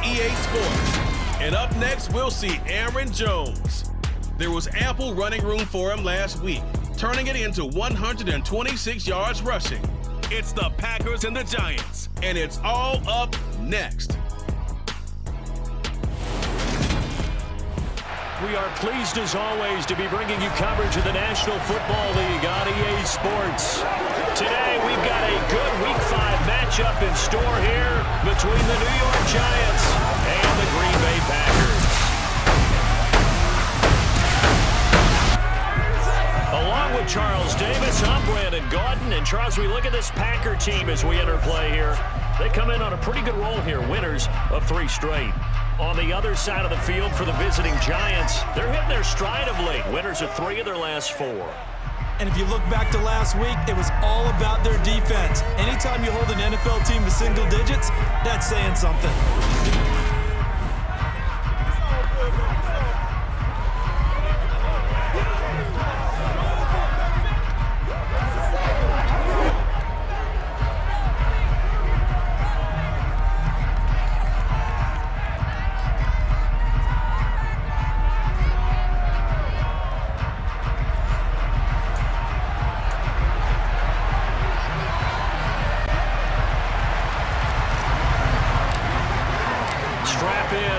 EA Sports. And up next, we'll see Aaron Jones. There was ample running room for him last week, turning it into 126 yards rushing. It's the Packers and the Giants, and it's all up next. We are pleased, as always, to be bringing you coverage of the National Football League on EA Sports. Today, we've got a good Week 5 matchup in store here between the New York Giants and the Green Bay Packers. Along with Charles Davis, I'm Brandon Gaudin. And Charles, we look at this Packer team as we enter play here. They come in on a pretty good roll here, winners of 3 straight. On the other side of the field for the visiting Giants, they're hitting their stride of late. Winners of 3 of their last 4. And if you look back to last week, it was all about their defense. Anytime you hold an NFL team to single digits, that's saying something.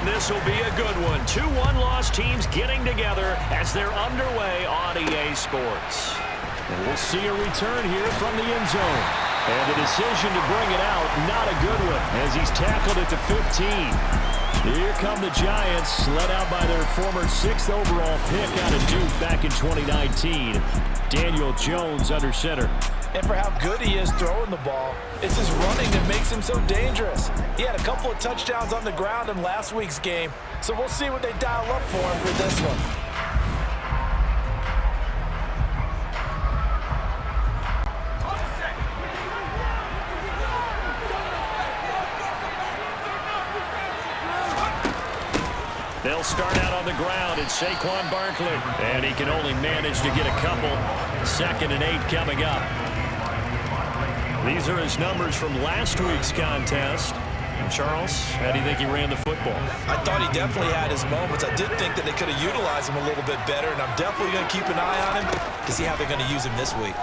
This will be a good one. 2 one-loss teams getting together as they're underway on EA Sports. And we'll see a return here from the end zone. And the decision to bring it out, not a good one, as he's tackled it to 15. Here come the Giants, led out by their former 6th overall pick out of Duke back in 2019. Daniel Jones under center. And for how good he is throwing the ball, it's his running that makes him so dangerous. He had a couple of touchdowns on the ground in last week's game, so we'll see what they dial up for him for this one. They'll start out on the ground. It's Saquon Barkley, and he can only manage to get a couple. 2nd and 8 coming up. These are his numbers from last week's contest. And Charles, how do you think he ran the football? I thought he definitely had his moments. I did think that they could have utilized him a little bit better, and I'm definitely going to keep an eye on him to see how they're going to use him this week.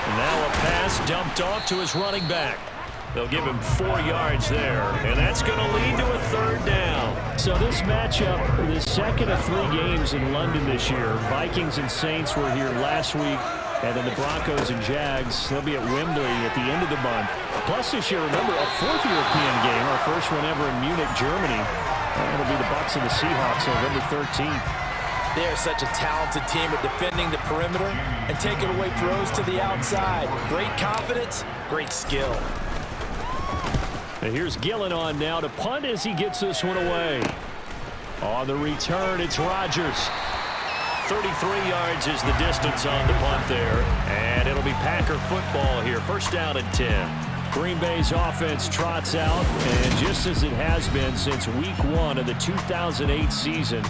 And now a pass dumped off to his running back. They'll give him 4 yards there, and that's going to lead to a 3rd down. So this matchup, the second of 3 games in London this year. Vikings and Saints were here last week, and then the Broncos and Jags, they'll be at Wembley at the end of the month. Plus this year, remember, a 4th European game, our first one ever in Munich, Germany. It'll be the Bucs and the Seahawks November 13th. They are such a talented team at defending the perimeter and taking away throws to the outside. Great confidence, great skill. And here's Gillen on now to punt as he gets this one away. On the return, it's Rodgers. 33 yards is the distance on the punt there. And it'll be Packer football here. 1st down and 10. Green Bay's offense trots out. And just as it has been since week 1 of the 2008 season,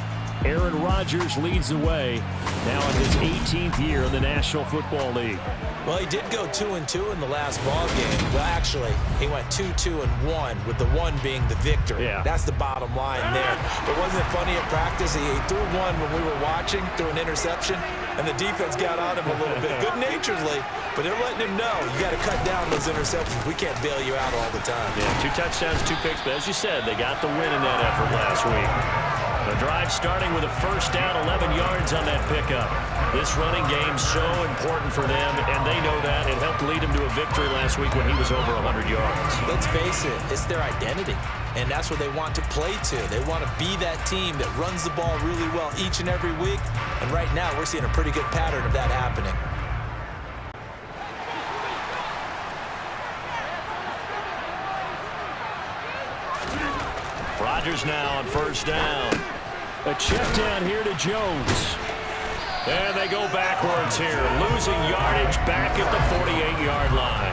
Aaron Rodgers leads the way now in his 18th year in the National Football League. Well, he did go 2-2 in the last ball game. Well, actually, he went 2-2-1, with the 1 being the victory. Yeah. That's the bottom line there. But wasn't it funny at practice? He threw one when we were watching, threw an interception, and the defense got on him a little bit, good-naturedly. But they're letting him know, you got to cut down those interceptions. We can't bail you out all the time. Yeah, 2 touchdowns, 2 picks. But as you said, they got the win in that effort last week. The drive starting with a 1st down, 11 yards on that pickup. This running game so important for them, and they know that. It helped lead him to a victory last week when he was over 100 yards. Let's face it, it's their identity, and that's what they want to play to. They want to be that team that runs the ball really well each and every week, and right now we're seeing a pretty good pattern of that happening. Rodgers now on 1st down. A check down here to Jones. And they go backwards here, losing yardage back at the 48-yard line.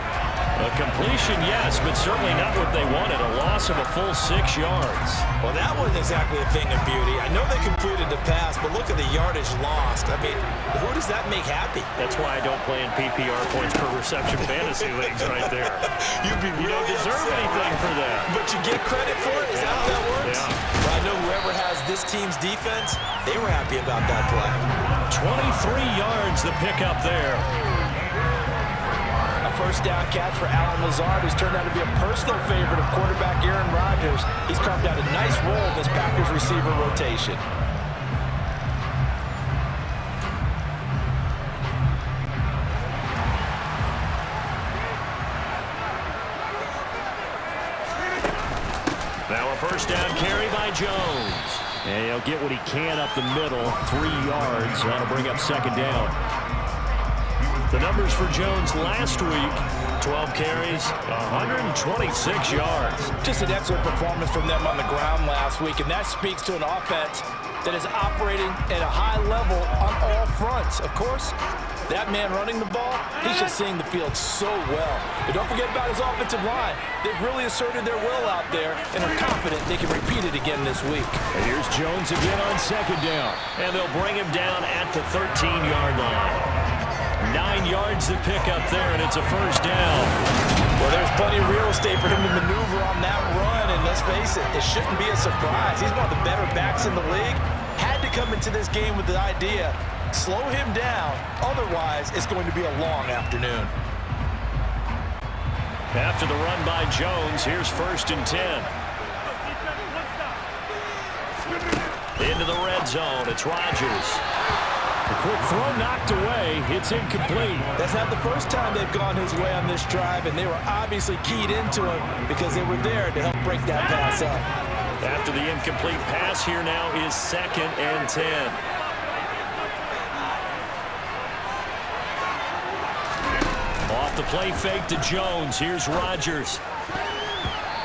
A completion, yes, but certainly not what they wanted. A loss of a full 6 yards. Well, that wasn't exactly a thing of beauty. I know they completed the pass, but look at the yardage lost. I mean, who does that make happy? That's why I don't play in PPR points per reception fantasy leagues right there. You don't deserve anything for that. But you get credit for it? Is that how that works? Yeah. Well, I know whoever has this team's defense, they were happy about that play. 23 yards the pickup there. A first down catch for Allen Lazard, who's turned out to be a personal favorite of quarterback Aaron Rodgers. He's carved out a nice role in this Packers receiver rotation. Now a first down carry by Jones. And he'll get what he can up the middle. 3 yards. That'll bring up second down. The numbers for Jones last week, 12 carries, 126 yards. Just an excellent performance from them on the ground last week, and that speaks to an offense that is operating at a high level on all fronts. Of course, that man running the ball, he's just seeing the field so well. But don't forget about his offensive line. They've really asserted their will out there and are confident they can repeat it again this week. And here's Jones again on second down. And they'll bring him down at the 13-yard line. 9 yards to pick up there, and it's a first down. Well, there's plenty of real estate for him to maneuver on that run, and let's face it, it shouldn't be a surprise. He's one of the better backs in the league. Had to come into this game with the idea, slow him down, otherwise it's going to be a long afternoon. After the run by Jones, here's 1st and 10. Into the red zone, it's Rodgers. A quick throw knocked away. It's incomplete. That's not the first time they've gone his way on this drive, and they were obviously keyed into him because they were there to help break that pass up. After the incomplete pass, here now is 2nd and 10. Off the play fake to Jones. Here's Rodgers.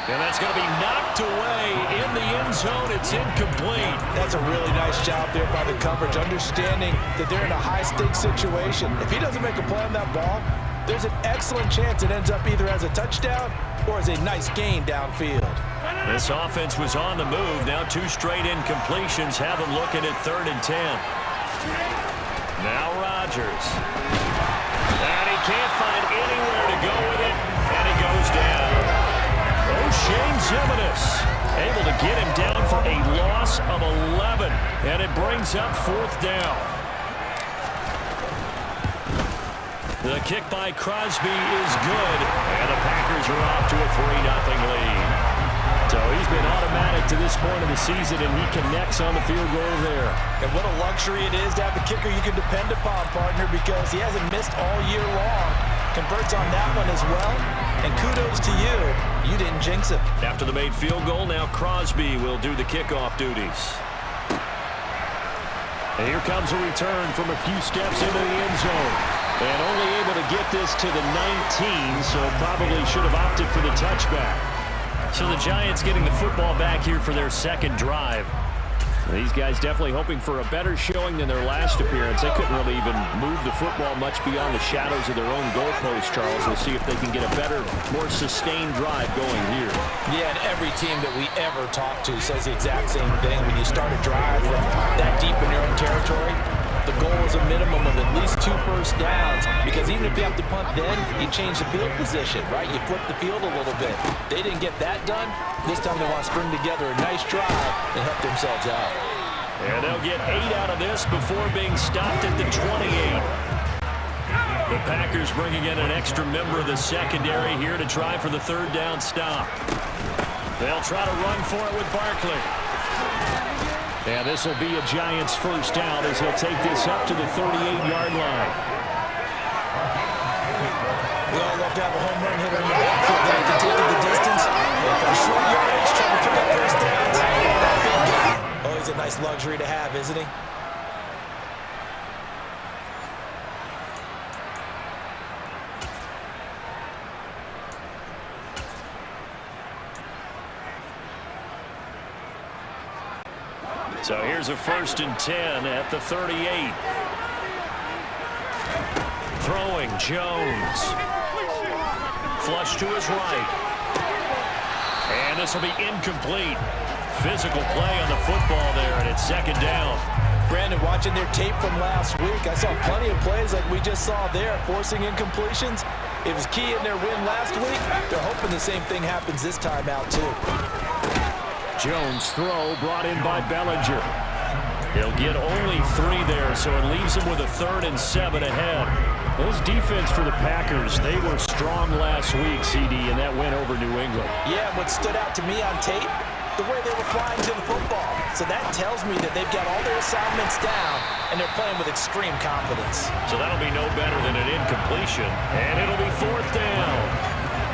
And that's going to be knocked away in the end zone. It's incomplete. That's a really nice job there by the coverage, understanding that they're in a high-stakes situation. If he doesn't make a play on that ball, there's an excellent chance it ends up either as a touchdown or as a nice gain downfield. This offense was on the move. Now 2 straight incompletions have them looking at 3rd and 10. Now Rodgers. And he can't find anywhere to go with it, and he goes down. Shane Zimenez able to get him down for a loss of 11, and it brings up 4th down. The kick by Crosby is good, and the Packers are off to a 3-0 lead. So he's been automatic to this point of the season, and he connects on the field goal there. And what a luxury it is to have a kicker you can depend upon, partner, because he hasn't missed all year long. Converts on that one as well. And kudos to you. You didn't jinx it. After the made field goal, now Crosby will do the kickoff duties. And here comes a return from a few steps into the end zone. And only able to get this to the 19, so probably should have opted for the touchback. So the Giants getting the football back here for their 2nd drive. These guys definitely hoping for a better showing than their last appearance. They couldn't really even move the football much beyond the shadows of their own goalpost, Charles. We'll see if they can get a better, more sustained drive going here. Yeah, and every team that we ever talk to says the exact same thing. When you start a drive from that deep in your own territory, the goal is a minimum of at least 2 first downs, because even if you have to punt then, you change the field position, right? You flip the field a little bit. They didn't get that done. This time they want to string together a nice drive and help themselves out. And they'll get 8 out of this before being stopped at the 28. The Packers bringing in an extra member of the secondary here to try for the 3rd down stop. They'll try to run for it with Barkley. And this will be a Giants 1st down as he'll take this up to the 38-yard line. We all love to have a home run hitter in the backfield that can take it the distance. For short yardage, trying to pick up first downs. Oh, he's a nice luxury to have, isn't he? So here's a 1st and 10 at the 38. Throwing Jones. Flush to his right. And this will be incomplete. Physical play on the football there, and it's second down. Brandon, watching their tape from last week, I saw plenty of plays like we just saw there, forcing incompletions. It was key in their win last week. They're hoping the same thing happens this time out, too. Jones' throw brought in by Bellinger. He'll get only 3 there, so it leaves him with a 3rd and 7 ahead. This defense for the Packers, they were strong last week, CD, and that went over New England. Yeah, what stood out to me on tape, the way they were flying to the football. So that tells me that they've got all their assignments down, and they're playing with extreme confidence. So that'll be no better than an incompletion, and it'll be 4th down.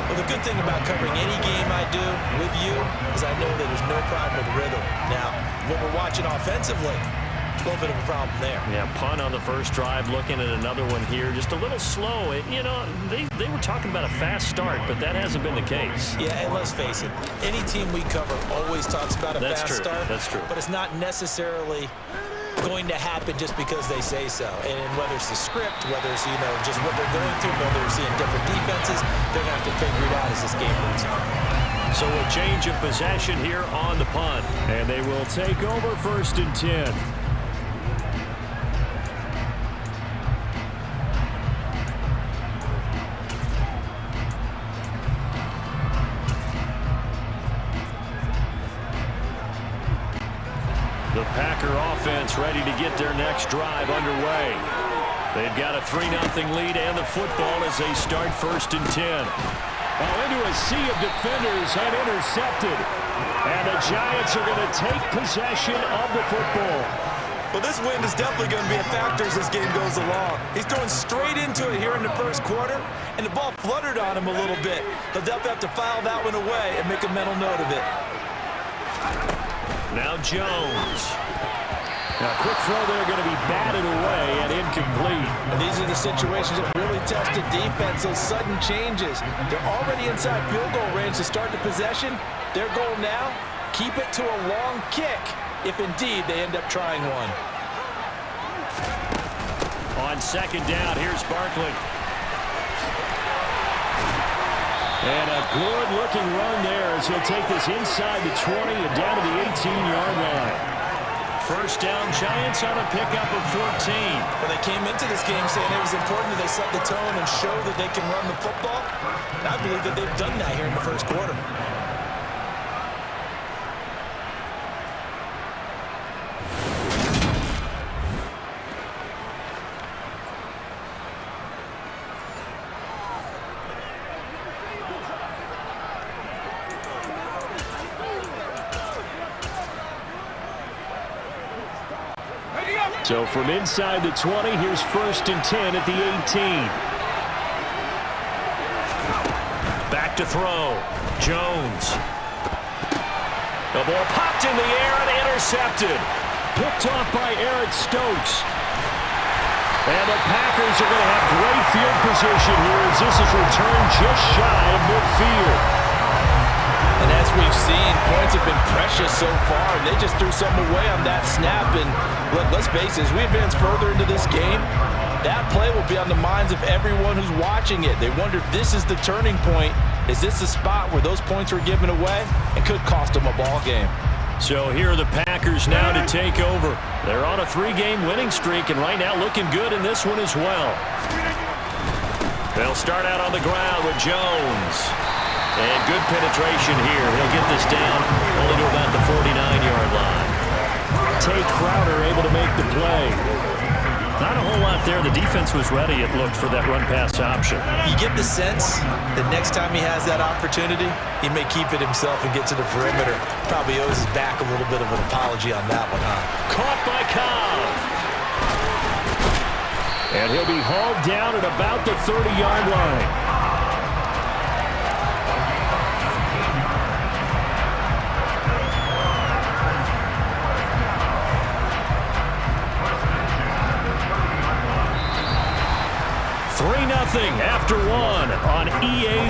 Well, the good thing about covering any game I do with you is I know that there's no problem with rhythm. Now, what we're watching offensively, a little bit of a problem there. Yeah, punt on the first drive, looking at another one here. Just a little slow. You know, they were talking about a fast start, but that hasn't been the case. Yeah, and let's face it, any team we cover always talks about a fast start. That's true. But it's not necessarily going to happen just because they say so. And whether it's the script, whether it's, just what they're going through, whether they're seeing different defenses, they're going to have to figure it out as this game moves on. So a change of possession here on the punt. And they will take over 1st and 10. The Packer offense ready to get their next drive underway. They've got a 3-0 lead and the football as they start 1st and 10. Well, into a sea of defenders and intercepted. And the Giants are going to take possession of the football. Well, this wind is definitely going to be a factor as this game goes along. He's throwing straight into it here in the first quarter, and the ball fluttered on him a little bit. He'll definitely have to file that one away and make a mental note of it. Now Jones. Now a quick throw there, going to be batted away and incomplete. And these are the situations that really test the defense, those sudden changes. They're already inside field goal range to start the possession. Their goal now, keep it to a long kick, if indeed they end up trying one. On 2nd down, here's Barkley. And a good-looking run there as he'll take this inside the 20 and down to the 18-yard line. 1st down, Giants on a pickup of 14. Well, they came into this game saying it was important that they set the tone and show that they can run the football. And I believe that they've done that here in the first quarter. So from inside the 20, here's 1st and 10 at the 18. Back to throw. Jones. The ball popped in the air and intercepted. Picked off by Eric Stokes. And the Packers are going to have great field position here as this is returned just shy of midfield. And as we've seen, points have been precious so far, and they just threw something away on that snap. And look, let's face it, as we advance further into this game, that play will be on the minds of everyone who's watching it. They wonder if this is the turning point. Is this the spot where those points were given away? It could cost them a ball game. So here are the Packers now to take over. They're on a 3-game winning streak, and right now looking good in this one as well. They'll start out on the ground with Jones. And good penetration here. He'll get this down only to about the 49-yard line. Tay Crowder able to make the play. Not a whole lot there. The defense was ready, it looked, for that run-pass option. You get the sense that next time he has that opportunity, he may keep it himself and get to the perimeter. Probably owes his back a little bit of an apology on that one, huh? Caught by Cobb. And he'll be hauled down at about the 30-yard line. After one on EA